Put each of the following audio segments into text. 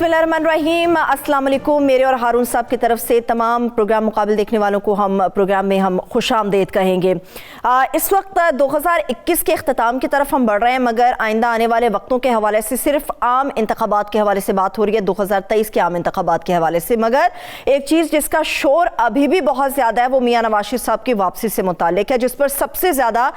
बिस्मिल्लाहिर्रहमानिर्रहीम। अस्सलाम वालेकुम। मेरे और हारून साहब की तरफ से तमाम प्रोग्राम मुकाबिल देखने वालों को हम प्रोग्राम में हम खुशामदीद कहेंगे। इस वक्त 2021 के अख्ताम की तरफ हम बढ़ रहे हैं, मगर आइंदा आने वाले वक्तों के हवाले से सिर्फ आम इंतखाबात के हवाले से बात हो रही है, 2023 के आम इंतखाबात के हवाले से। मगर एक चीज़ जिसका शोर अभी भी बहुत ज़्यादा है वो मियां नवाज शरीफ साहब की वापसी से मुताल्लिक है, जिस पर सबसे ज़्यादा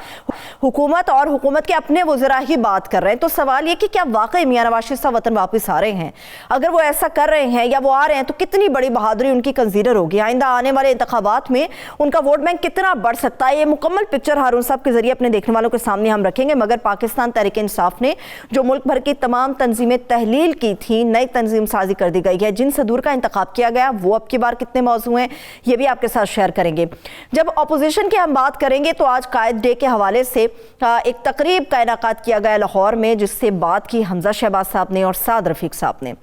हुकूमत और हुकूमत के अपने वज़रा ही बात कर रहे हैं। तो सवाल ये कि क्या वाकई मियां नवाज शरीफ साहब वतन वापस आ रहे हैं? अगर वो ऐसा कर रहे हैं या वो आ रहे हैं तो कितनी बड़ी बहादुरी उनकी कंसीडर होगी। आइंदा आने वाले इंतखाबात में उनका वोट बैंक कितना बढ़ सकता है, ये मुकम्मल पिक्चर हारून साहब के जरिए अपने देखने वालों के सामने हम रखेंगे। मगर पाकिस्तान तहरीक इंसाफ ने जो मुल्क भर की तमाम तंजीमें तहलील की थी, नई तंजीम साजी कर दी गई है, जिन सदूर का इंतखाब किया गया, वो अब की बार कितने मौजू हैं ये भी आपके साथ शेयर करेंगे। जब अपोजिशन की हम बात करेंगे तो आज कायद डे के हवाले से एक तकरीब का इनाकाद किया गया लाहौर में, जिससे बात की हमजा शहबाज साहब ने और साद रफीक साहब ने।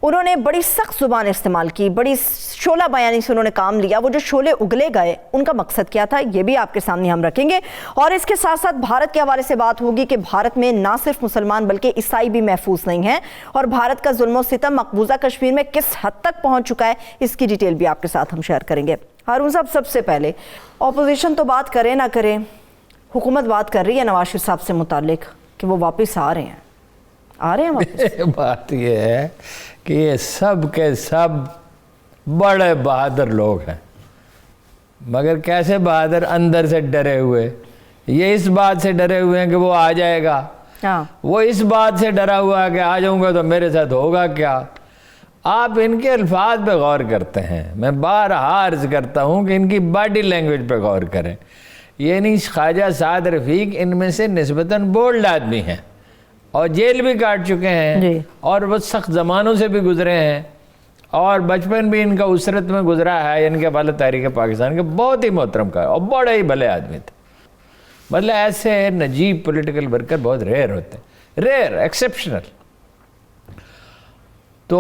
उन्होंने बड़ी सख्त जुबान इस्तेमाल की, बड़ी शोला बयानी से उन्होंने काम लिया। वो जो शोले उगले गए उनका मकसद क्या था, ये भी आपके सामने हम रखेंगे। और इसके साथ साथ भारत के हवाले से बात होगी कि भारत में ना सिर्फ मुसलमान बल्कि ईसाई भी महफूज नहीं है, और भारत का जुल्म सितम मकबूजा कश्मीर में किस हद तक पहुंच चुका है, इसकी डिटेल भी आपके साथ हम शेयर करेंगे। हारून साहब, सबसे पहले अपोजिशन तो बात करे ना करे, हुकूमत बात कर रही है नवाज शरीफ साहब से मुतालिक कि वो वापस आ रहे हैं, आ रहे हैं वापस। बात यह है कि ये सब के सब बड़े बहादुर लोग हैं, मगर कैसे बहादुर? अंदर से डरे हुए। ये इस बात से डरे हुए हैं कि वो आ जाएगा, वो इस बात से डरा हुआ है कि आ जाऊंगा तो मेरे साथ होगा क्या। आप इनके अल्फाज पे गौर करते हैं, मैं बारहा अर्ज करता हूँ कि इनकी बॉडी लैंग्वेज पे गौर करें। ये नहीं, ख्वाजा साद रफीक इनमें से निस्बतन बोल्ड आदमी हैं और जेल भी काट चुके हैं और वो सख्त ज़मानों से भी गुजरे हैं, और बचपन भी इनका उसरत में गुजरा है। इनके वाले तहरीक पाकिस्तान के बहुत ही मोहतरम का और बड़े ही भले आदमी थे। मतलब ऐसे नजीब पॉलिटिकल वर्कर बहुत रेयर होते हैं, रेयर, एक्सेप्शनल। तो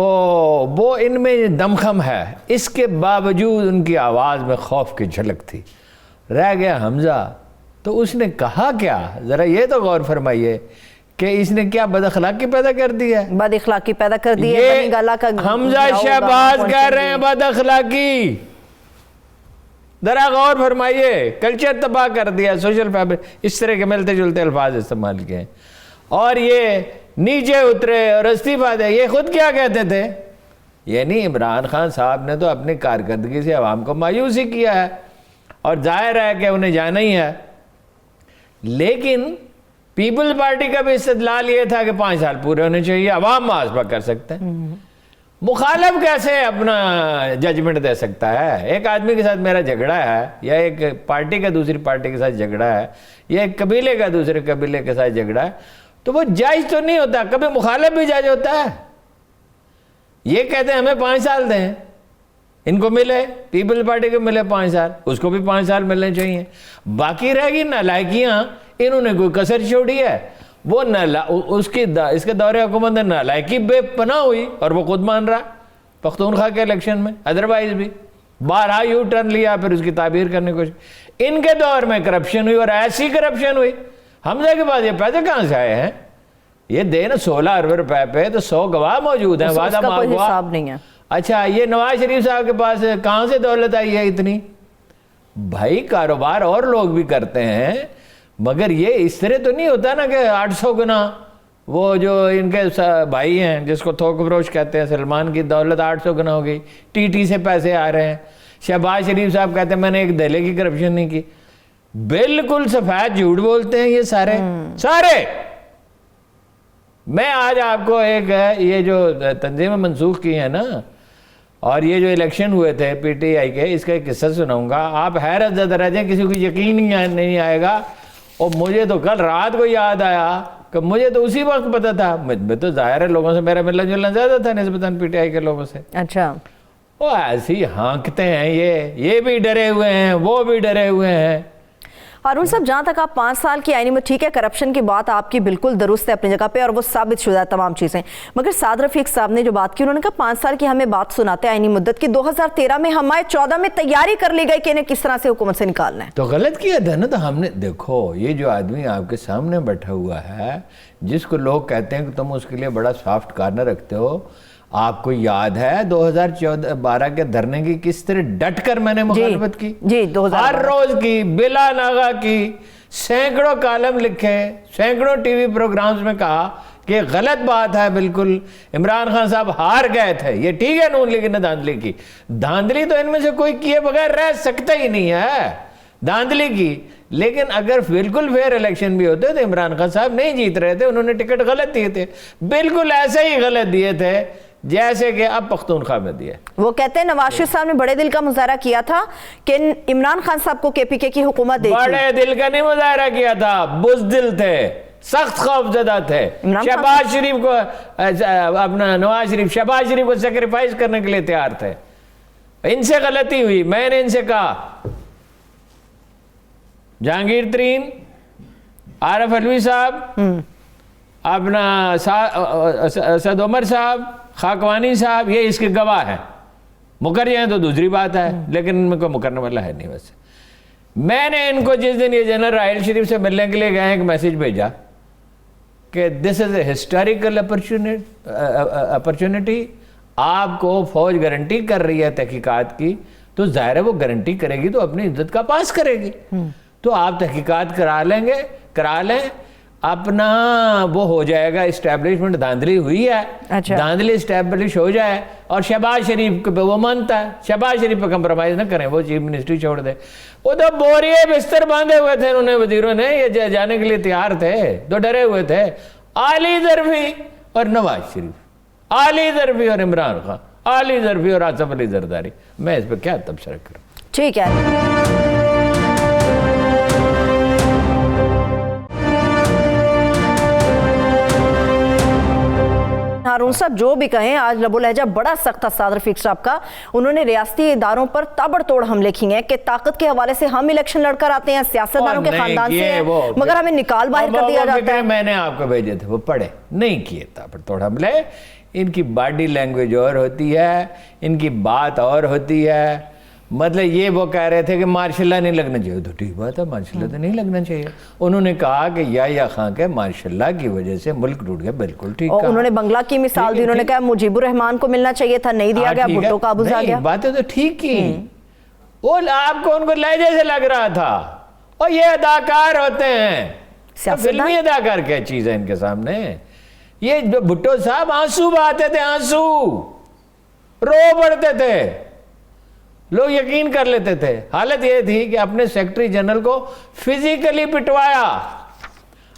वो इनमें दमखम है, इसके बावजूद उनकी आवाज़ में खौफ की झलक थी। रह गया हमजा, तो उसने कहा क्या, ज़रा ये तो गौर फरमाइए कि इसने क्या बदअखलाकी पैदा कर दी है। बदअखलाकी पैदा कर दी है, हमजा शहबाज कह रहे हैं बदअखलाकी। जरा गौर फरमाइए, कल्चर तबाह कर दिया, सोशल फैब्रिक, इस तरह के मिलते जुलते अल्फाज इस्तेमाल किए और ये नीचे उतरे और इस्तीफा दे। ये खुद क्या कहते थे? यानी इमरान खान साहब ने तो अपनी कारकर्दगी से अवाम को मायूस ही किया है और जाहिर है कि उन्हें जाना ही है। लेकिन पीपल पार्टी का भी इस्तदलाल ये था कि 5 साल पूरे होने चाहिए, अवाम मुआज़बा कर सकते हैं। मुखालिफ कैसे अपना जजमेंट दे सकता है? एक आदमी के साथ मेरा झगड़ा है, या एक पार्टी का दूसरी पार्टी के साथ झगड़ा है, या एक कबीले का दूसरे कबीले के साथ झगड़ा है, तो वो जायज़ तो नहीं होता, कभी मुखालिफ भी जायज़ होता है। ये कहते हैं हमें 5 साल दें, इनको मिले, पीपल पार्टी को मिले 5 साल, उसको भी 5 साल मिलने चाहिए। बाकी रहेगी नालायकियाँ, इन्होंने कोई कसर छोड़ी है? वो इसके दौरे हुकूमत में नालायकी बेपनाह हुई और वो खुद मान रहा पख्तूनख्वा के इलेक्शन में। अदरवाइज भी 12 यू टर्न लिया, फिर उसकी ताबीर करने की कोशिश। इनके दौर में करप्शन हुई और ऐसी करप्शन हुई। हमजा के पास ये पैसे कहाँ से आए हैं? ये दे ना 16 अरब रुपए पे, तो 100 गवाह मौजूद हैं, वादा हिसाब नहीं है। अच्छा, ये नवाज शरीफ साहब के पास कहाँ से दौलत आई है इतनी? भाई कारोबार और लोग भी करते हैं, मगर ये इस तरह तो नहीं होता ना कि 800 गुना। वो जो इनके भाई हैं जिसको थोक फरोश कहते हैं, सलमान की दौलत 800 गुना हो गई, टीटी से पैसे आ रहे हैं। शहबाज शरीफ साहब कहते हैं मैंने एक दहले की करप्शन नहीं की। बिल्कुल सफेद झूठ बोलते हैं ये सारे सारे। मैं आज आपको एक ये जो तंजीमें मनसूख की हैं ना, और ये जो इलेक्शन हुए थे पीटीआई के, इसका एक किस्सा सुनाऊंगा, आप हैरत ज़दा रह जाए, किसी को यकीन नहीं आएगा। और मुझे तो कल रात को याद आया कि मुझे तो उसी वक्त पता था। मैं तो जाहिर है लोगों से मेरा मिलना जुलना ज़्यादा था निस्बतन पीटीआई के लोगों से। अच्छा, वो ऐसे ही हाँकते हैं, ये भी डरे हुए हैं, वो भी डरे हुए हैं। हारून साहब, जहाँ तक आप 5 साल की आईनी में, ठीक है करप्शन की बात आपकी बिल्कुल दुरुस्त है अपनी जगह पे और वो साबित शुदा तमाम चीज़ें, मगर साद रफीक साहब ने जो बात की, उन्होंने कहा 5 साल की हमें बात सुनाते हैं आईनी मुद्दत की। 2013 में हमारे 14 में तैयारी कर ली गई कि इन्हें किस तरह से हुकूमत से निकालना है। तो गलत किया था ना। तो हमने देखो, ये जो आदमी आपके सामने बैठा हुआ है, जिसको लोग कहते हैं कि तुम उसके लिए बड़ा सॉफ्ट कार्नर रखते हो, آپ کو یاد ہے 2012 کے دھرنے کی کس طرح ڈٹ کر میں نے مخالفت کی؟ جی 2012 ہر روز کی، بلا ناغہ کی، سینکڑوں کالم لکھے، سینکڑوں ٹی وی پروگرامز میں کہا کہ غلط بات ہے بالکل، عمران خان صاحب ہار گئے تھے، یہ ٹھیک ہے نون لیگ نے دھاندلی کی، دھاندلی تو ان میں سے کوئی کیے بغیر رہ سکتا ہی نہیں ہے، دھاندلی کی، لیکن اگر بالکل فیئر الیکشن بھی ہوتے تو عمران خان صاحب نہیں جیت رہے تھے، انہوں نے ٹکٹ غلط دیے تھے، بالکل ایسے ہی غلط دیے تھے جیسے کہ اب پختونخوا میں دیے۔ وہ کہتے ہیں نواز شریف صاحب نے بڑے دل کا مظاہرہ کیا تھا کہ عمران خان صاحب کو KPK کی حکومت دے، بڑے دل کا نہیں مظاہرہ کیا تھا، بزدل تھے، سخت خوف زدہ تھے، شہباز شریف کو اپنا نواز شریف شہباز شریف کو سیکریفائز کرنے کے لیے تیار تھے۔ ان سے غلطی ہوئی، میں نے ان سے کہا جہانگیر ترین، عارف علوی صاحب، اپنا اسد عمر صاحب، خاکوانی صاحب، یہ اس کے گواہ ہیں، مکر جائیں تو دوسری بات ہے، لیکن ان میں کوئی مکرنے والا ہے نہیں ویسے۔ میں نے ان کو جس دن یہ جنرل راحیل شریف سے ملنے کے لیے گئے ایک میسیج بھیجا کہ دس از اے ہسٹوریکل اپرچونٹی، آپ کو فوج گارنٹی کر رہی ہے تحقیقات کی، تو ظاہر ہے وہ گارنٹی کرے گی تو اپنی عزت کا پاس کرے گی، تو آپ تحقیقات کرا لیں، اپنا وہ ہو جائے گا اسٹیبلشمنٹ، دھاندلی ہوئی ہے، دھاندلی اسٹیبلش ہو جائے، اور شہباز شریف پہ وہ مانتا ہے، شہباز شریف پہ کمپرومائز نہ کریں، وہ چیف منسٹری چھوڑ دے، وہ تو بوریے بستر باندھے ہوئے تھے انہوں نے، وزیروں نے یہ جانے کے لیے تیار تھے، تو ڈرے ہوئے تھے، علی ظرفی اور نواز شریف، علی ظرفی اور عمران خان، علی ظرفی اور آصف علی زرداری، میں اس پہ کیا تبصرہ کروں؟ ٹھیک ہے۔ ہارون صاحب جو بھی کہیں، آج لب و لہجہ بڑا سخت تھا صادر رفیق صاحب کا، انہوں نے ریاستی اداروں پر تابڑ توڑ حملے کیے ہیں کہ طاقت کے حوالے سے ہم الیکشن لڑ کر آتے ہیں، سیاستدانوں کے خاندان سے ہیں، مگر ہمیں نکال باہر کر دیا جاتا ہے۔ میں نے آپ کو بھیجے تھے، وہ پڑھے نہیں کیے تابڑ توڑ حملے، ان کی باڈی لینگویج اور ہوتی ہے، ان کی بات اور ہوتی ہے، مطلب یہ وہ کہہ رہے تھے کہ مارشاء اللہ نہیں لگنا چاہیے، تو ٹھیک بات ہے، مارشاء اللہ تو نہیں لگنا چاہیے، انہوں نے کہا کہ یا خان کے مارشاء اللہ کی وجہ سے ملک ٹوٹ گیا، بالکل ٹھیک کہا، انہوں نے بنگلہ کی مثال دی، انہوں نے کہا مجیب الرحمان کو ملنا چاہیے تھا، نہیں دیا گیا، بھٹو قابوز آ گیا، باتیں تو ٹھیک کی، وہ آپ کو ان کو لہجے سے لگ رہا تھا، اور یہ اداکار ہوتے ہیں، فلمی اداکار کیا چیز ہے ان کے سامنے، یہ بھٹو صاحب آنسو بہاتے تھے، آنسو رو پڑتے تھے، لوگ یقین کر لیتے تھے، حالت یہ تھی کہ اپنے سیکرٹری جنرل کو فزیکلی پٹوایا،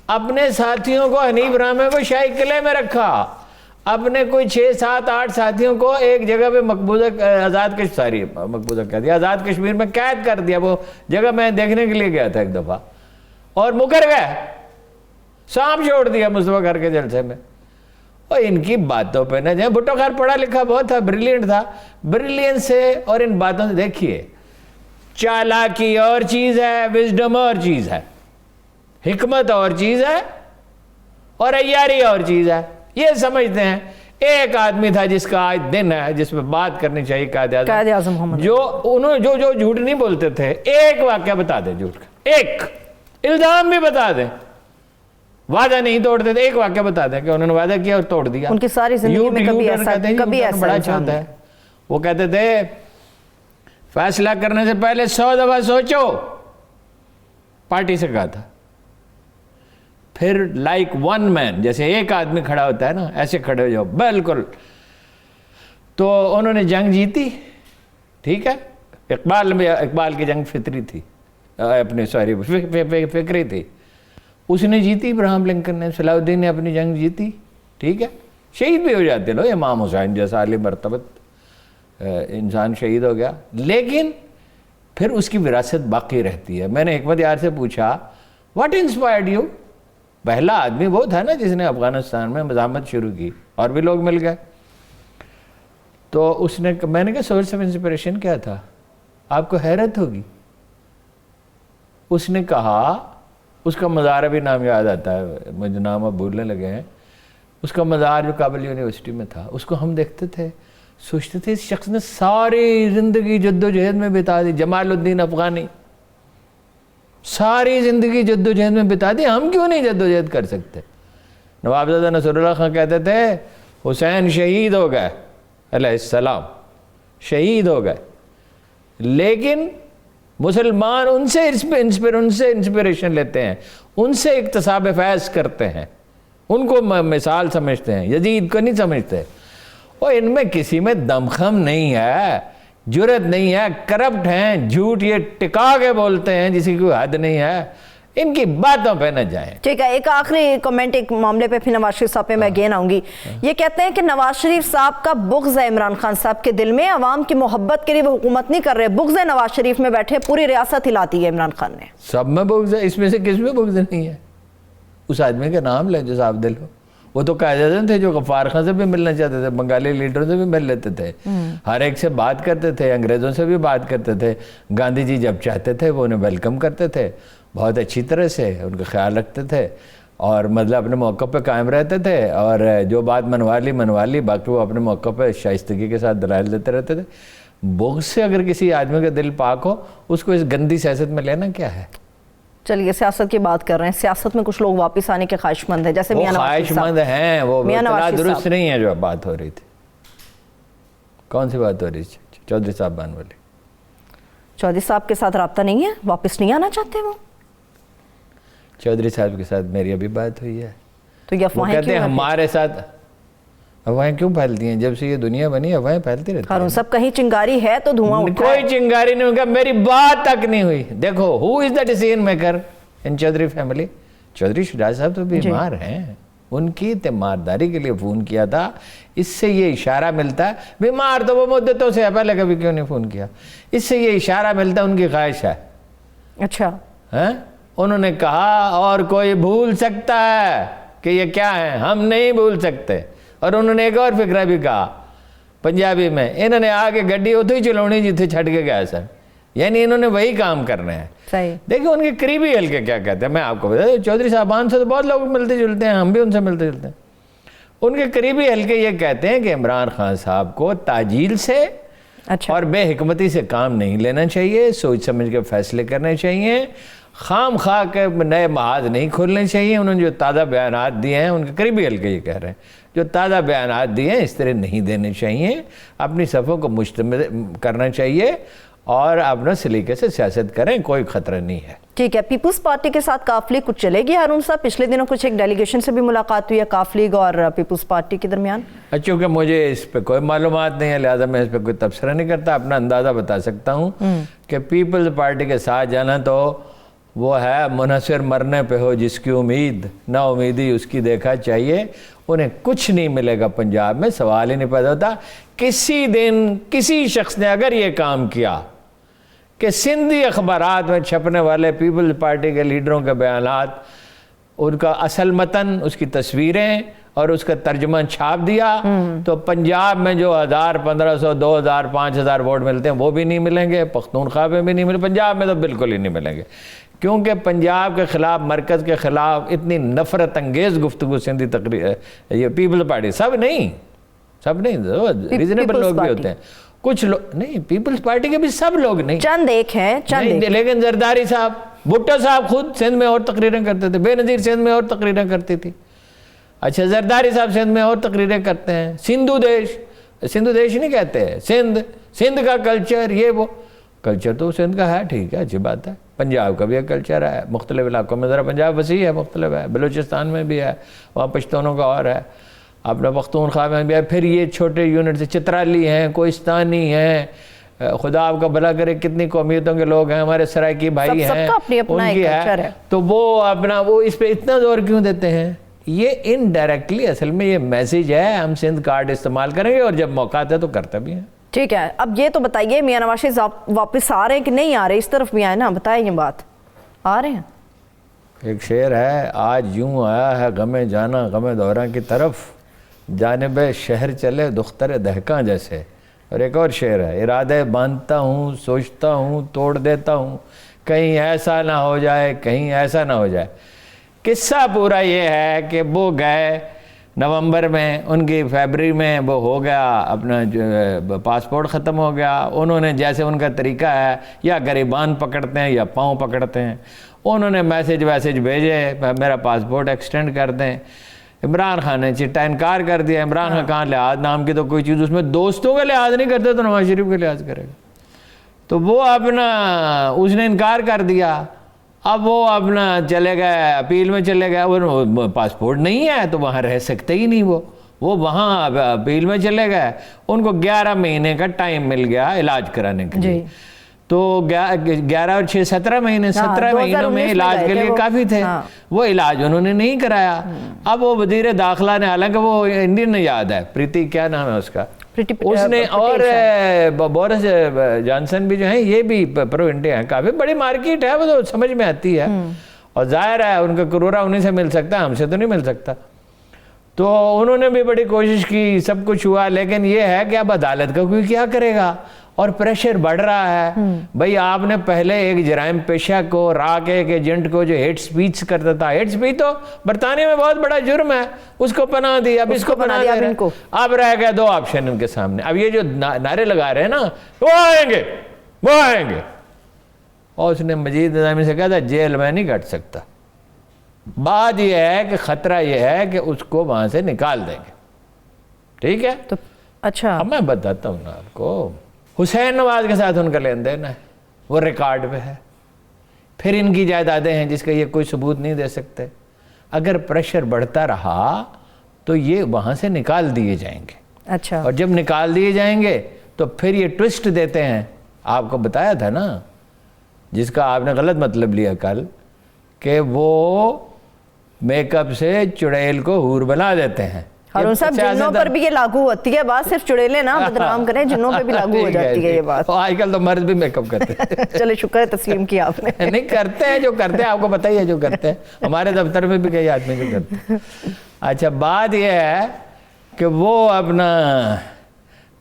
اپنے ساتھیوں کو، حنیف رحمہ کو شاہی قلعے میں رکھا، اپنے کوئی 6 7 8 ساتھیوں کو ایک جگہ پہ آزاد کشمیر میں قید کر دیا، وہ جگہ میں دیکھنے کے لیے گیا تھا ایک دفعہ، اور مکر گئے، سانپ چھوڑ دیا مصطفیٰ گھر کے جلسے میں، اور ان کی باتوں پہ نہ جائیں، بھٹو خیر پڑھا لکھا بہت تھا، بریلینٹ تھا، بریلینس سے اور ان باتوں سے دیکھیے، چالاکی اور چیز ہے، وزڈم اور چیز ہے، حکمت اور چیز ہے، اور عیاری اور چیز ہے، یہ سمجھتے ہیں۔ ایک آدمی تھا جس کا آج دن ہے، جس پہ بات کرنی چاہیے، قائد اعظم محمد، جو جھوٹ نہیں بولتے تھے، ایک واقعہ بتا دیں جھوٹ کا، ایک الزام بھی بتا دیں، وعدہ نہیں توڑتے تھے، ایک واقعہ بتا دیں کہ انہوں نے وعدہ کیا اور توڑ دیا، ان کی ساری زندگی میں کبھی ایسا بڑا چاہتا ہے، وہ کہتے تھے فیصلہ کرنے سے پہلے 100 دفعہ سوچو، پارٹی سے کہا تھا، پھر لائک ون مین، جیسے ایک آدمی کھڑا ہوتا ہے نا، ایسے کھڑے ہو جاؤ بالکل، تو انہوں نے جنگ جیتی، ٹھیک ہے، اقبال کی جنگ فطری تھی، اپنے فکری تھی، اس نے جیتی، ابراہم لنکن نے، صلاح الدین نے اپنی جنگ جیتی، ٹھیک ہے، شہید بھی ہو جاتے لوگ، امام حسین جیسا عالی مرتبت انسان شہید ہو گیا، لیکن پھر اس کی وراثت باقی رہتی ہے۔ میں نے حکمت یار سے پوچھا واٹ انسپائرڈ یو، پہلا آدمی وہ تھا نا جس نے افغانستان میں مزاحمت شروع کی، اور بھی لوگ مل گئے، تو اس نے، میں نے کہا سورس آف انسپریشن کیا تھا، آپ کو حیرت ہوگی، اس نے کہا، اس کا مزار بھی نام یاد آتا ہے، مجھے نام اب بھولنے لگے ہیں، اس کا مزار جو کابل یونیورسٹی میں تھا، اس کو ہم دیکھتے تھے، سوچتے تھے اس شخص نے ساری زندگی جد و جہد میں بتا دی، جمال الدین افغانی، ساری زندگی جد و جہد میں بتا دی، ہم کیوں نہیں جد و جہد کر سکتے؟ نواب زادہ نصر اللہ خان کہتے تھے حسین شہید ہو گئے علیہ السلام، شہید ہو گئے، لیکن مسلمان ان سے انسپریشن لیتے ہیں، ان سے اکتساب فیض کرتے ہیں، ان کو مثال سمجھتے ہیں، یزید کو نہیں سمجھتے۔ اور ان میں کسی میں دمخم نہیں ہے، جرت نہیں ہے، کرپٹ ہیں، جھوٹ یہ ٹکا کے بولتے ہیں جس کی کوئی حد نہیں ہے، ان کی باتوں پہ نہ جائیں۔ ٹھیک ہے، ایک آخری کمنٹ ایک معاملے پہ پھر نواز شریف صاحب پہ میں گین آؤں گی۔ یہ کہتے ہیں کہ نواز شریف صاحب کا بغض ہے عمران خان صاحب کے دل میں، عوام کی محبت کے لیے وہ حکومت نہیں کر رہے، بغض ہے نواز شریف میں بیٹھے، پوری ریاست ہلاتی ہے عمران خان نے۔ سب میں بغض ہے، اس میں سے کس میں بغض نہیں ہے؟ اس آدمی کا نام لے جو صاف دل ہو۔ وہ تو قائد اعظم تھے جو غفار خان سے بھی ملنا چاہتے تھے، بنگالی لیڈروں سے بھی مل لیتے تھے، ہر ایک سے بات کرتے تھے، انگریزوں سے بھی بات کرتے تھے، گاندھی جی جب چاہتے تھے وہ انہیں ویلکم کرتے تھے، بہت اچھی طرح سے ان کا خیال رکھتے تھے، اور مطلب اپنے موقع پہ قائم رہتے تھے، اور جو بات منوا لی، باقی وہ اپنے موقع پہ شائستگی کے ساتھ دلائل دیتے رہتے تھے۔ بغض سے اگر کسی آدمی کا دل پاک ہو، اس کو اس گندی سیاست میں لینا کیا ہے؟ چلیے سیاست کی بات کر رہے ہیں، سیاست میں کچھ لوگ واپس آنے کے خواہش مند ہیں، جیسے وہ میاں نواز خواہش شریف صاحب۔ مند ہیں، وہ میاں نواز اطلاع شریف درست صاحب۔ نہیں ہے جو بات ہو رہی تھی۔ کون سی بات ہو رہی تھی؟ چودھری صاحب بان والی۔ چودھری صاحب کے ساتھ رابطہ نہیں ہے، واپس نہیں آنا چاہتے وہ؟ چودھری صاحب کے ساتھ میری ابھی بات ہوئی ہے، تو یہ وہ افواہیں کہتے ہیں کیوں ہیں؟ ہمارے ساتھ افواہیں کیوں پھیلتی ہیں؟ جب سے یہ دنیا بنی افواہیں پھیلتی رہتی ہیں۔ ہارون صاحب کہیں چنگاری ہے تو دھواں اٹھا ہے۔ کوئی چنگاری نہیں ہوگا، میری بات تک نہیں ہوئی۔ دیکھو ہو از دا ڈیسیژن میکر ان چودھری فیملی؟ چودھری شجاع صاحب تو بیمار ہیں، ان کی تیمارداری کے لیے فون کیا تھا، اس سے یہ اشارہ ملتا ہے، بیمار تو وہ مدتوں سے ہے، پہلے کبھی کیوں نہیں فون کیا؟ اس سے یہ اشارہ ملتا ہے ان کی خواہش ہے۔ اچھا، انہوں نے کہا اور کوئی بھول سکتا ہے کہ یہ کیا ہے؟ ہم نہیں بھول سکتے۔ اور انہوں نے ایک اور فکرہ بھی کہا پنجابی میں، انہوں نے آگے گڈی اتھو ہی چلونی جتھے چھڑ کے گیا سر، یعنی انہوں نے وہی کام کرنا ہے۔ صحیح۔ دیکھیں ان کے قریبی حلقے کیا کہتے ہیں، میں آپ کو بتا دوں، چودھری صاحبان سے تو بہت لوگ ملتے جلتے ہیں، ہم بھی ان سے ملتے جلتے ہیں۔ ان کے قریبی حلقے یہ کہتے ہیں کہ عمران خان صاحب کو تعجیل سے اور بے حکمتی سے کام نہیں لینا چاہیے، سوچ سمجھ کے فیصلے کرنے چاہیے، خام خواہ کے نئے محاذ نہیں کھولنے چاہیے۔ انہوں نے جو تازہ بیانات دیے ہیں، ان کے قریبی حلقے یہ کہہ رہے ہیں، جو تازہ بیانات دیے ہیں اس طرح نہیں دینے چاہیے، اپنی صفوں کو مشتمل کرنا چاہیے اور اپنا سلیقے سے سیاست کریں، کوئی خطرہ نہیں ہے۔ ٹھیک ہے، پیپلز پارٹی کے ساتھ کاف لیگ کچھ چلے گی ہارون صاحب؟ پچھلے دنوں کچھ ایک ڈیلیگیشن سے بھی ملاقات ہوئی ہے کاف لیگ اور پیپلز پارٹی کے درمیان۔ چونکہ مجھے اس پہ کوئی معلومات نہیں ہے، لہذا میں اس پہ کوئی تبصرہ نہیں کرتا، اپنا اندازہ بتا سکتا ہوں کہ پیپلز پارٹی کے ساتھ جانا تو وہ ہے منحصر مرنے پہ ہو جس کی امید، نا امیدی اس کی دیکھا چاہیے۔ انہیں کچھ نہیں ملے گا پنجاب میں، سوال ہی نہیں پیدا ہوتا۔ کسی دن کسی شخص نے اگر یہ کام کیا کہ سندھی اخبارات میں چھپنے والے پیپلز پارٹی کے لیڈروں کے بیانات، ان کا اصل متن، اس کی تصویریں اور اس کا ترجمہ چھاپ دیا، تو پنجاب میں جو 1000 1500 2000 5000 ووٹ ملتے ہیں وہ بھی نہیں ملیں گے، پختونخوا میں بھی نہیں ملیں، پنجاب میں تو بالکل ہی نہیں ملیں گے، کیونکہ پنجاب کے خلاف، مرکز کے خلاف اتنی نفرت انگیز گفتگو سندھی تقریر، یہ پیپلز پارٹی سب نہیں ریزنیبل لوگ بھی ہوتے ہیں، کچھ لوگ نہیں، پیپلز پارٹی کے بھی سب لوگ نہیں، چند ایک ہیں، لیکن زرداری صاحب، بھٹو صاحب خود سندھ میں اور تقریریں کرتے تھے، بے نظیر سندھ میں اور تقریریں کرتی تھی، اچھا زرداری صاحب سندھ میں اور تقریریں کرتے ہیں، سندھو دیش نہیں کہتے ہیں، سندھ کا کلچر، یہ وہ کلچر تو سندھ کا ہے، ٹھیک ہے، اچھی بات ہے، پنجاب کا بھی ایک کلچر ہے، مختلف علاقوں میں ذرا پنجاب وسیع ہے، مختلف ہے، بلوچستان میں بھی ہے، وہاں پشتونوں کا اور ہے، اپنا پختونخوا میں بھی ہے، پھر یہ چھوٹے یونٹ سے چترالی ہیں، کوہستانی ہیں، خدا آپ کا بھلا کرے کتنی قومیتوں کے لوگ ہیں، ہمارے سرائکی بھائی ہیں، ان کی ہے، تو وہ اپنا وہ اس پہ اتنا زور کیوں دیتے ہیں؟ یہ انڈائریکٹلی اصل میں یہ میسیج ہے، ہم سندھ کارڈ استعمال کریں گے اور جب موقع آتا ہے تو کرتے بھی ہیں۔ ٹھیک ہے، اب یہ تو بتائیے میاں نواز شریف واپس آ رہے ہیں کہ نہیں آ رہے؟ اس طرف بھی آئے نا، بتائیں یہ بات، آ رہے ہیں؟ ایک شعر ہے، آج یوں آیا ہے غم جانا غم دوراں کی طرف، جانب شہر چلے دختر دہکاں جیسے، اور ایک اور شعر ہے، ارادے باندھتا ہوں سوچتا ہوں توڑ دیتا ہوں، کہیں ایسا نہ ہو جائے کہیں ایسا نہ ہو جائے۔ قصہ پورا یہ ہے کہ وہ گئے نومبر میں، ان کی فیبرری میں وہ ہو گیا، اپنا پاسپورٹ ختم ہو گیا، انہوں نے جیسے ان کا طریقہ ہے یا گریبان پکڑتے ہیں یا پاؤں پکڑتے ہیں، انہوں نے میسیج بھیجے میرا پاسپورٹ ایکسٹینڈ کر دیں، इमरान खान ने चिट्टा इनकार कर दिया। इमरान खान कहाँ लिहाज नाम की तो कोई चीज़, उसमें दोस्तों का लिहाज नहीं करते तो नवाज शरीफ का लिहाज करेगा। तो वो अपना उसने इनकार कर दिया। अब वो अपना चले गए, अपील में चले गए। वो पासपोर्ट नहीं है तो वहाँ रह सकते ही नहीं। वो वहाँ अपील में चले गए। उनको 11 महीने का टाइम मिल गया इलाज कराने के लिए। तो 11 और 6 17 महीने, 17 महीनों में इलाज के लिए काफ़ी थे। वो इलाज उन्होंने नहीं कराया। अब वो वज़ीर दाखिला ने, हालांकि वो इंडियन याद है, प्रीति क्या नाम है उसका, उसने, और बोरिस जॉनसन भी जो है ये भी प्रो इंडिया है। काफ़ी बड़ी मार्केट है, वो तो समझ में आती है। और जाहिर है उनका करोड़ा उन्हीं से मिल सकता है, हमसे तो नहीं मिल सकता। तो उन्होंने भी बड़ी कोशिश की, सब कुछ हुआ, लेकिन ये है कि अब अदालत का कोई क्या करेगा और प्रेशर बढ़ रहा है। भाई आपने पहले एक जराइम पेशा को, राक एक एजेंट को जो हेट स्पीच करता था, हेट स्पीच तो बरतानिया में बहुत बड़ा जुर्म है, उसको पनाह दी, अब इसको पनाह दिया। अब रह गया 2 ऑप्शन इनके सामने। अब ये जो नारे लगा रहे हैं ना, वो आएंगे वो आएंगे, और उसने मजीद निज़ामी से कहा था जेल में नहीं कट सकता। बात यह है कि खतरा यह है कि उसको वहां से निकाल देंगे। ठीक है, तो अच्छा अब मैं बताता हूँ ना आपको, हुसैन नवाज के साथ उनका लेन देन है, वो रिकॉर्ड पे है। फिर इनकी जायदादें हैं जिसका ये कोई सबूत नहीं दे सकते। अगर प्रेशर बढ़ता रहा तो ये वहाँ से निकाल दिए जाएंगे। अच्छा, और जब निकाल दिए जाएंगे तो फिर ये ट्विस्ट देते हैं। आपको बताया था ना, जिसका आपने गलत मतलब लिया कल, कि वो मेकअप से चुड़ैल को हूर बना देते हैं। हारून साहब, जिन्नों पर भी ये लागू होती है बात, सिर्फ चुड़ैले ना बदनाम करें, जिन्नों पे भी लागू हो जाती है ये बात। आजकल तो मर्द भी मेकअप करते हैं। चले, शुक्र है तस्लीम किया आपने। नहीं करते हैं, जो करते हैं आपको पता ही है, जो करते हैं हमारे दफ्तर में भी कई आदमी जो करते हैं। अच्छा, बात यह है कि वो अपना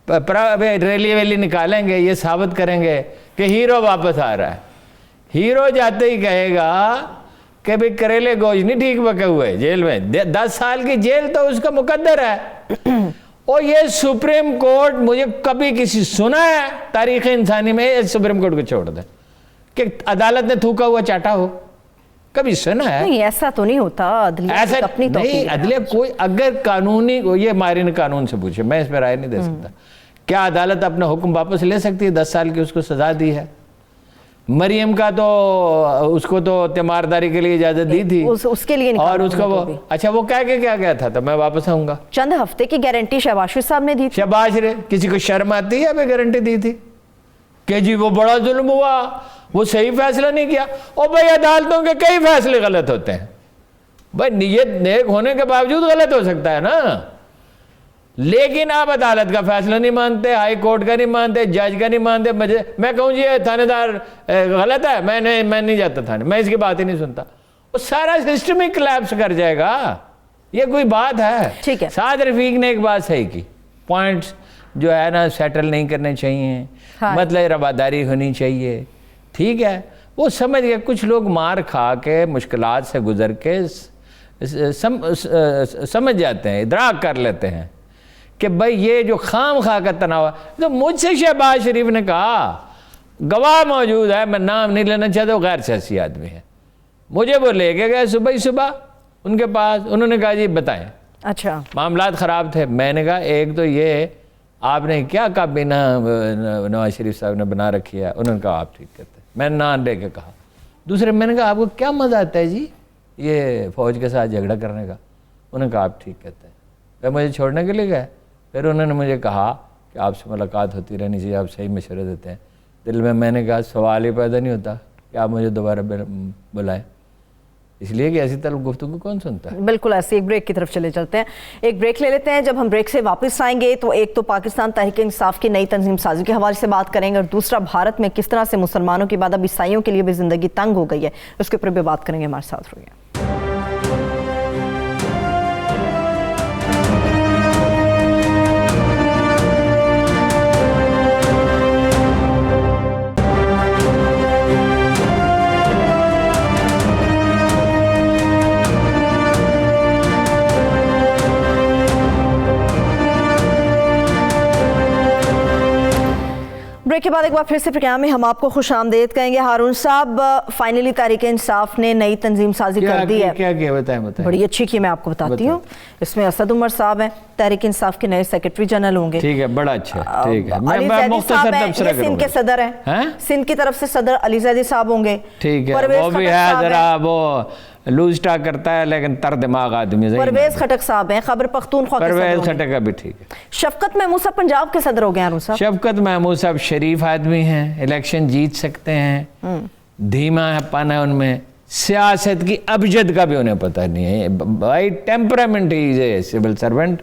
रैली वैली निकालेंगे, ये साबित करेंगे कि हीरो वापस आ रहा है। हीरो जाते ही कहेगा कि भाई करेले गोश्त नहीं ठीक पके हुए, जेल में 10 साल की जेल तो उसका मुकद्दर है। और ये सुप्रीम कोर्ट, मुझे कभी किसी सुना है तारीख इंसानी में सुप्रीम कोर्ट को छोड़ दे कि अदालत ने थूका हुआ चाटा हो? कभी सुना है? नहीं, ऐसा तो नहीं होता। ऐसा अपनी नहीं, अदलिया कोई अगर कानूनी, ये मारिन कानून से पूछे, मैं इस पर राय नहीं दे सकता। क्या अदालत अपना हुक्म वापस ले सकती है? 10 साल की उसको सजा दी है। मरियम का तो उसको तो तीमारदारी के लिए इजाजत दी थी, उसके लिए और उसका वो अच्छा वो कह के क्या गया था, तो मैं वापस आऊंगा। चंद हफ्ते की गारंटी शहबाज शरीफ साहब ने दी। शहबाज रे, किसी को शर्म आती है? अभी गारंटी दी थी कि जी वो बड़ा जुल्म हुआ, वो सही फैसला नहीं किया। और भाई अदालतों के कई फैसले गलत होते हैं। भाई नीयत नेक होने के बावजूद गलत हो सकता है ना, लेकिन आप अदालत का फैसला नहीं मानते, हाई कोर्ट का नहीं मानते, जज का नहीं मानते। मैं कहूँ जी थानेदार गलत है, मैं नहीं जाता थाने, मैं इसकी बात ही नहीं सुनता। वो सारा सिस्टम ही कोलैप्स कर जाएगा। ये कोई बात है? ठीक है, साद रफीक ने एक बात सही की, पॉइंट्स जो है ना सेटल नहीं करने चाहिए। हाँ। मतलब रवादारी होनी चाहिए। ठीक है, वो समझ गए। कुछ लोग मार खा के, मुश्किलात से गुजर के समझ जाते हैं, इदराक कर लेते हैं कि भाई ये जो खाम खा का तनाव। तो मुझसे शहबाज शरीफ ने कहा, गवाह मौजूद है, मैं नाम नहीं लेना चाहता, वो गैर सियासी आदमी है, मुझे वो लेके गए सुबह ही सुबह उनके पास। उन्होंने कहा जी बताएं। अच्छा, मामलात ख़राब थे। मैंने कहा एक तो ये आपने क्या काबीना नवाज शरीफ साहब ने बना रखी है? उन्होंने कहा आप ठीक कहते हैं। मैंने नाम लेके कहा। दूसरे मैंने कहा आपको क्या मज़ा आता है जी ये फ़ौज के साथ झगड़ा करने का? उन्होंने कहा आप ठीक कहते हैं। वे मुझे छोड़ने के लिए गए। फिर उन्होंने मुझे कहा कि आपसे मुलाकात होती रहनी चाहिए, आप सही मशवरे देते हैं। दिल में मैंने कहा सवाल ही पैदा नहीं होता कि आप मुझे दोबारा बुलाएं, इसलिए कि ऐसी तरफ गुफ्तगू कौन सुनता है। बिल्कुल ऐसे। एक ब्रेक की तरफ चले चलते हैं, एक ब्रेक ले लेते हैं। जब हम ब्रेक से वापस आएंगे तो एक तो पाकिस्तान तहरीक इंसाफ की नई तंजीम साजी के हवाले से बात करेंगे, और दूसरा भारत में किस तरह से मुसलमानों की बाद अब ईसाइयों के लिए भी ज़िंदगी तंग हो गई है, उसके ऊपर भी बात करेंगे। हमारे साथ रहिए। ब्रेक के बाद एक बार फिर से प्रोग्राम में हम आपको खुश आमदेद कहेंगे। हारून साहब, फाइनली तहरीक इंसाफ ने नई तंजीम साजी कर दी है। क्या बताएं? बड़ी अच्छी की, मैं आपको बताती हूँ। इसमें असद उमर साहब हैं, तहरीक इंसाफ के नए सेक्रेटरी जनरल होंगे। ठीक है, बड़ा अच्छा, ठीक है। अली ज़ैदी साहब हैं, ये सिंध के सदर हैं, सिंध की तरफ से सदर अली ज़ैदी साहब होंगे। ठीक है, वो भी है, जरा वो लूज टाक करता है लेकिन तर दिमाग आदमी। परवेज खटक साहब हैं, खैबर पख्तूनख्वा के सदर। परवेज खटक का भी ठीक है। शफकत महमूद साहब पंजाब के सदर हो गए हैं। शफकत महमूद साहब शरीफ आदमी हैं, इलेक्शन जीत सकते हैं, धीमा है पन है उनमें, सियासत की अबजद का भी उन्हें पता नहीं है भाई। टेम्परामेंट ही सिविल सर्वेंट,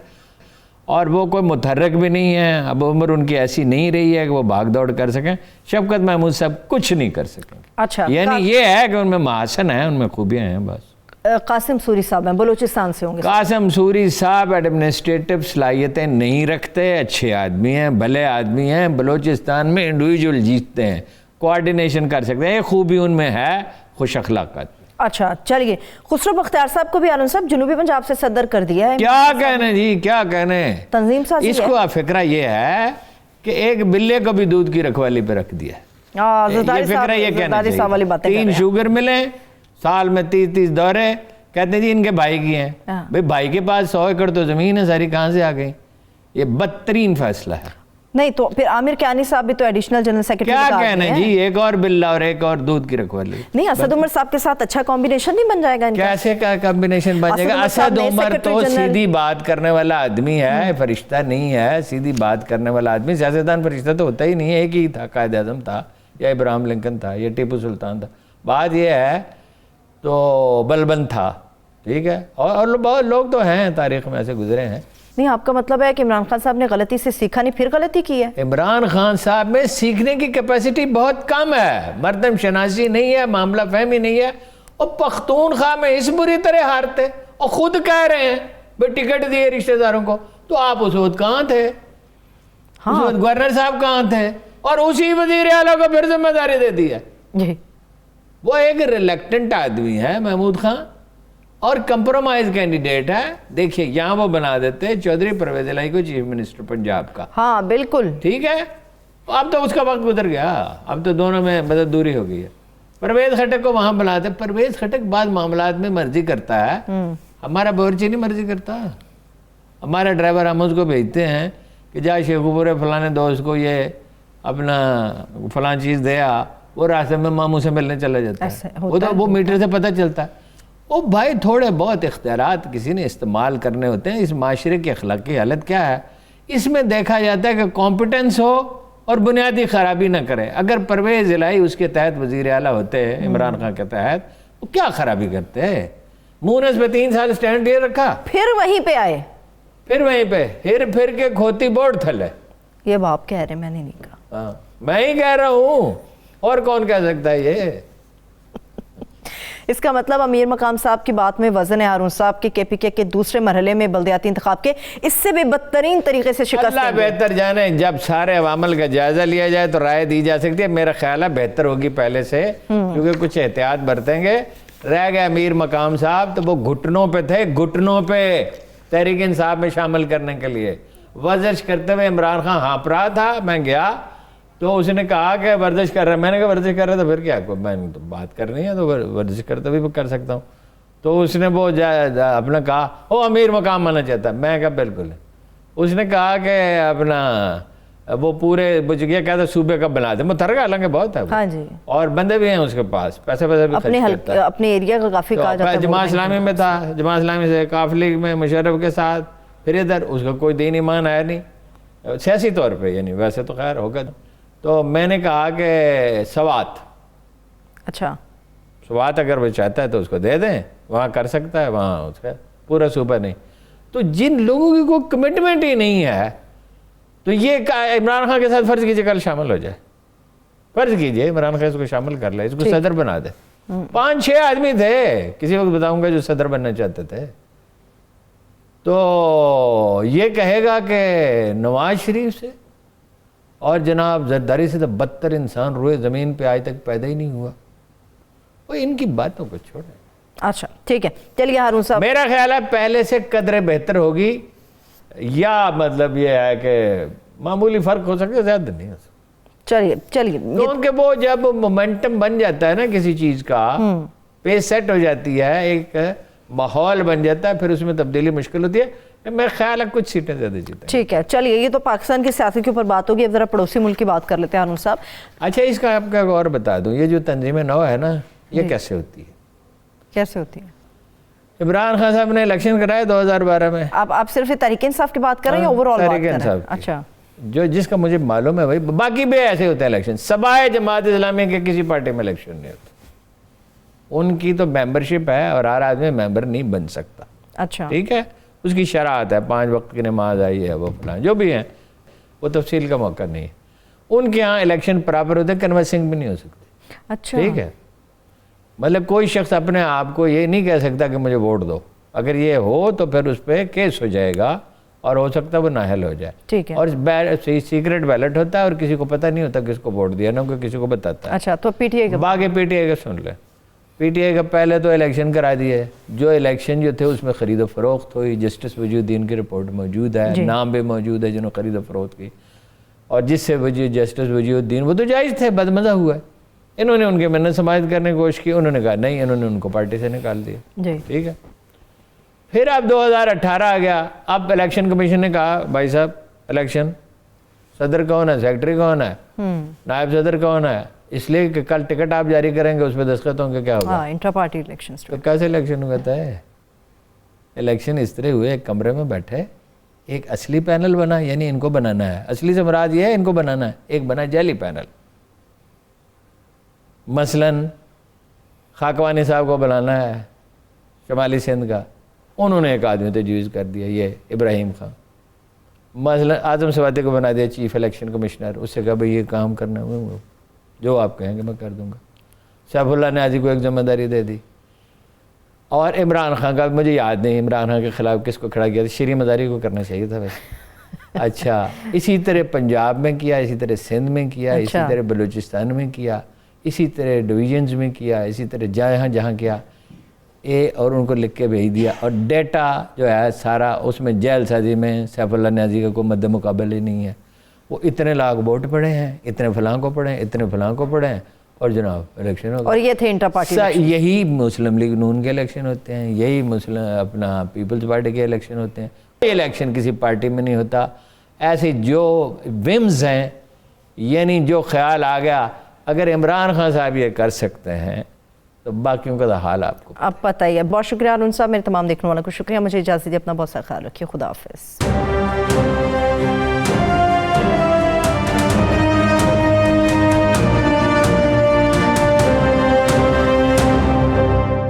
और वो कोई मुतहर्रिक भी नहीं है। अब उम्र उनकी ऐसी नहीं रही है कि वो भाग दौड़ कर सकें। शफकत महमूद साहब कुछ नहीं कर सकेंगे। अच्छा, यानी ये है कि उनमें महासन है, उनमें खूबियां हैं बस। कासिम सूरी साहब हैं, बलूचिस्तान से होंगे। कासिम सूरी साहब एडमिनिस्ट्रेटिव सलाहियतें नहीं रखते, अच्छे आदमी हैं, भले आदमी हैं। बलूचिस्तान में इंडिविजुअल जीतते हैं, कोऑर्डिनेशन कर सकते हैं, ये खूबी उनमें है, खुश अखलाक। अच्छा चलिए, खुसरो बख्तियार साहब को भी आनंद साहब जनूबी पंजाब से सदर कर दिया है। क्या कहने जी, क्या कहने। तंजीम साजी इसको फिक्रा ये है कि एक बिल्ले को भी दूध की रखवाली पे रख दिया। ये फिक्रा ये कहना चाहिए। 3 शुगर मिले, साल में 30-30 दौरे, कहते हैं जी इनके भाई की हैं। भाई भाई के पास 100 एकड़ तो जमीन है सारी, कहाँ से आ गई? ये बदतरीन फैसला है। नहीं तो फिर आमिर कियानी साहब भी तो एडिशनल जनरल सेक्रेटरी। क्या कहना जी, एक और बिल्ला और एक और दूध की रखवाली। नहीं, असद उमर साहब के साथ अच्छा कॉम्बिनेशन नहीं बन जाएगा इनका? कैसे का कॉम्बिनेशन बन जाएगा? असद उमर तो सीधी बात करने वाला आदमी है, फरिश्ता नहीं है, सीधी बात करने वाला आदमी। सियासतदान फरिश्ता तो होता ही नहीं है, एक ही था, कायद आज़म था या इब्राहिम लिंकन था या टीपू सुल्तान था। बात यह है तो बलबंद था, ठीक है। और बहुत लोग तो हैं तारीख में ऐसे गुजरे हैं। नहीं, आपका मतलब है कि इमरान खान साहब ने गलती से सीखा नहीं, फिर गलती की है? इमरान खान साहब में सीखने की कैपेसिटी बहुत कम है, मर्दम शनासी नहीं है, मामला फहमी नहीं है। और पख्तूनख्वा में इस बुरी तरह हारते और खुद कह रहे हैं भाई टिकट दिए रिश्तेदारों को, तो आप उस वक्त कहाँ थे? हाँ। उस वक्त गवर्नर साहब कहाँ थे? और उसी वजीर आला को फिर जिम्मेदारी दे दी है जी। वो एक रिलेक्टेंट आदमी है महमूद खान, और कंप्रोमाइज कैंडिडेट है। देखिए यहाँ वो बना देते हैं चौधरी परवेज इलाही को चीफ मिनिस्टर पंजाब का। हाँ बिल्कुल ठीक है। अब तो उसका वक्त गुजर गया, अब तो दोनों में मतलब दूरी हो गई है। परवेज खटक को वहां बुलाते। परवेज खटक बाद मामलात में मर्जी करता है, हमारा बावर्ची नहीं मर्जी करता। हमारा ड्राइवर हम उसको भेजते हैं कि जा शेखुपुर फलाने दोस्त को ये अपना फलां चीज़ दे आ, वो रास्ते में मामू से मिलने चला जाता है। वो तो वो मीटर से पता चलता है। ओ भाई, थोड़े बहुत इख्तियारात किसी ने इस्तेमाल करने होते हैं। इस माशरे की अखलाकी हालत क्या है, इसमें देखा जाता है कि कॉम्पिटेंस हो और बुनियादी खराबी ना करे। अगर परवेज इलाही उसके तहत वजीर आला होते हैं, इमरान खान के तहत, वो क्या खराबी करते हैं? मूनस पे 3 साल स्टैंड ये रखा, फिर वहीं पे आए, फिर वहीं पे फिर के खोती बोर्ड थले। ये बाप कह रहे, मैंने नहीं कहा। मैं ही कह रहा हूँ, और कौन कह सकता है ये? इसका मतलब अमीर मकाम साहब की बात में वजन है। हारून साहब के केपीके के दूसरे मरहले में बल्दियाती इंतखाब के इससे भी बदतरीन तरीके से शिकस्त अल्लाह बेहतर जाने। जब सारे अवामल का जायजा लिया जाए तो राय दी जा सकती है। मेरा ख्याल है बेहतर होगी पहले से, क्योंकि कुछ एहतियात बरतेंगे। रह गए अमीर मकाम साहब, तो वो घुटनों पे थे, घुटनों पे तहरीक इंसाफ में शामिल करने के लिए वर्जिश करते हुए इमरान खान हाँप रहा था। मैं गया तो उसने कहा कि वर्जिश कर रहा है। मैंने कहा वर्जिश कर रहा है तो फिर क्या, मैंने तो बात करनी है तो वर्जिश करते भी कर सकता हूँ। तो उसने वो अपना कहा वो अमीर मकाम माना चाहता। मैं कहा बिल्कुल। उसने कहा कि अपना वो पूरे बुझगिया क्या था सूबे का बना दे। मुतरगा हालांकि बहुत है। हाँ जी। और बंदे भी हैं उसके पास, पैसे भी अपने एरिया का काफी कहा जाता है। जमात इस्लामी में था, जमात इस्लामी से काफिले में मुशर्रफ के साथ, फिर इधर उसका कोई दीन ईमान आया नहीं सियासी तौर पर, यानी वैसे तो खैर होगा। तो मैंने कहा कि सवात, अच्छा सवात अगर वो चाहता है तो उसको दे दें, वहाँ कर सकता है, वहाँ उसका पूरा सूबा नहीं। तो जिन लोगों की कोई कमिटमेंट ही नहीं है, तो ये इमरान खान के साथ फर्ज कीजिए कल शामिल हो जाए, फर्ज कीजिए इमरान खान इसको शामिल कर ले, इसको सदर बना दे। 5-6 आदमी थे किसी वक्त बताऊंगा जो सदर बनना चाहते थे। तो ये कहेगा कि नवाज शरीफ से और जनाब जरदारी से तो बदतर इंसान रोए ज़मीन पे आज तक पैदा ही नहीं हुआ। वो इनकी बातों को छोड़ें। अच्छा ठीक है, चलिए हारून साहब, मेरा ख्याल है पहले से कदर बेहतर होगी, या मतलब ये है कि मामूली फ़र्क हो सकता है, ज़्यादा नहीं हो सकता। چلیے کیونکہ وہ جب مومنٹم بن جاتا ہے نا کسی چیز کا، پیس سیٹ ہو جاتی ہے، ایک ماحول بن جاتا ہے، پھر اس میں تبدیلی مشکل ہوتی ہے۔ میں خیال ہے کچھ سیٹیں زیادہ جیتے ہیں۔ ٹھیک ہے، چلیے یہ تو پاکستان کی سیاست کے اوپر بات ہوگی، اب ذرا پڑوسی ملک کی بات کر لیتے ہیں ہارون صاحب۔ اچھا اس کا آپ کا اور بتا دوں، یہ جو تنظیم نو ہے نا، یہ کیسے ہوتی ہے؟ کیسے ہوتی ہے؟ عمران خان صاحب نے الیکشن کرائے 2012 میں۔ آپ صرف تحریک انصاف کی بات کر رہے ہیں یا اوور آل بات کر رہے ہیں؟ اچھا، جو جس کا مجھے معلوم ہے وہی، باقی بھی ایسے ہوتے ہیں الیکشن، سبائے جماعت اسلامی کے کسی پارٹی میں الیکشن نہیں ہوتا، ان کی تو ممبرشپ ہے اور ہر آدمی ممبر نہیں بن سکتا۔ اچھا ٹھیک ہے، اس کی شرائط ہے، 5 وقت کی نماز آئی ہے، وہ فلان جو بھی ہیں، وہ تفصیل کا موقع نہیں ہے۔ ان کے ہاں الیکشن پراپر ہوتے ہیں، کنورسنگ بھی نہیں ہو سکتے۔ اچھا ٹھیک ہے، مطلب کوئی شخص اپنے آپ کو یہ نہیں کہہ سکتا کہ مجھے ووٹ دو، اگر یہ ہو تو پھر اس پہ کیس ہو جائے گا اور ہو سکتا ہے وہ نااہل ہو جائے۔ ٹھیک ہے، اور سیکرٹ بیلٹ ہوتا ہے اور کسی کو پتہ نہیں ہوتا کس کو ووٹ دیا، نہ کوئی کسی کو بتاتا ہے۔ اچھا تو پی ٹی آئی باقی پی ٹی آئی کا سن لیں، پی ٹی آئی کا پہلے تو الیکشن کرا دیے، جو الیکشن جو تھے اس میں خرید و فروخت ہوئی، جسٹس وجی الدین کی رپورٹ موجود ہے، نام بھی موجود ہے جنہوں نے خرید و فروخت کی، اور جس سے جسٹس وجی الدین وہ تو جائز تھے، بدمزہ ہوا ہے، انہوں نے ان کے منت سماعت کرنے کی کوشش کی، انہوں نے کہا نہیں، انہوں نے ان کو پارٹی سے نکال دیا۔ جی ٹھیک ہے، پھر اب 2018 آ گیا، اب الیکشن کمیشن نے کہا بھائی صاحب الیکشن صدر کون ہے، سیکرٹری کون ہے، نائب صدر کون ہے، اس لیے کہ کل ٹکٹ آپ جاری کریں گے اس پہ دستخط ہوں گے، کیا ہوگا؟ انٹرا پارٹی الیکشن تو کیسے الیکشن ہوتا ہے؟ الیکشن اس طرح ہوئے، ایک کمرے میں بیٹھے، ایک اصلی پینل بنا، یعنی ان کو بنانا ہے، اصلی سے مراد یہ ہے ان کو بنانا ہے، ایک بنا جعلی پینل، مثلاً خاکوانی صاحب کو بنانا ہے شمالی سندھ کا، انہوں نے ایک آدمی تجویز کر دیا، یہ ابراہیم خان، مثلاً اعظم سوادی کو بنا دیا چیف الیکشن کمشنر، اس سے کہا بھئی یہ کام کرنا ہے، جو آپ کہیں گے میں کر دوں گا۔ سیف اللہ نیازی کو ایک ذمہ داری دے دی، اور عمران خان کا مجھے یاد نہیں عمران خان کے خلاف کس کو کھڑا کیا تھا، شیریں مزاری کو کرنا چاہیے تھا ویسے۔ اچھا، اسی طرح پنجاب میں کیا، اسی طرح سندھ میں کیا، اسی طرح بلوچستان میں کیا، اسی طرح ڈویژنز میں کیا، اسی طرح جہاں جہاں کیا، اور ان کو لکھ کے بھیج دیا، اور ڈیٹا جو ہے سارا اس میں جیل سازی میں سیف اللہ نیازی کا کوئی مد مقابل ہی نہیں ہے، وہ اتنے لاکھ ووٹ پڑے ہیں، اتنے فلاں کو پڑے ہیں، اتنے فلاں کو پڑے ہیں، اور جناب الیکشن ہو گیا۔ اور یہ تھے انٹر پارٹی، یہی مسلم لیگ نون کے الیکشن ہوتے ہیں، یہی اپنا پیپلز پارٹی کے الیکشن ہوتے ہیں، یہ الیکشن کسی پارٹی میں نہیں ہوتا۔ ایسے جو ومز ہیں، یعنی جو خیال آ گیا، اگر عمران خان صاحب یہ کر سکتے ہیں تو باقیوں کا حال آپ کو اب پتہ ہی ہے۔ بہت شکریہ ہارون صاحب، میرے تمام دیکھنے والوں کو شکریہ، مجھے اجازت دیجیے، اپنا بہت سارا خیال رکھیے، خدا حافظ۔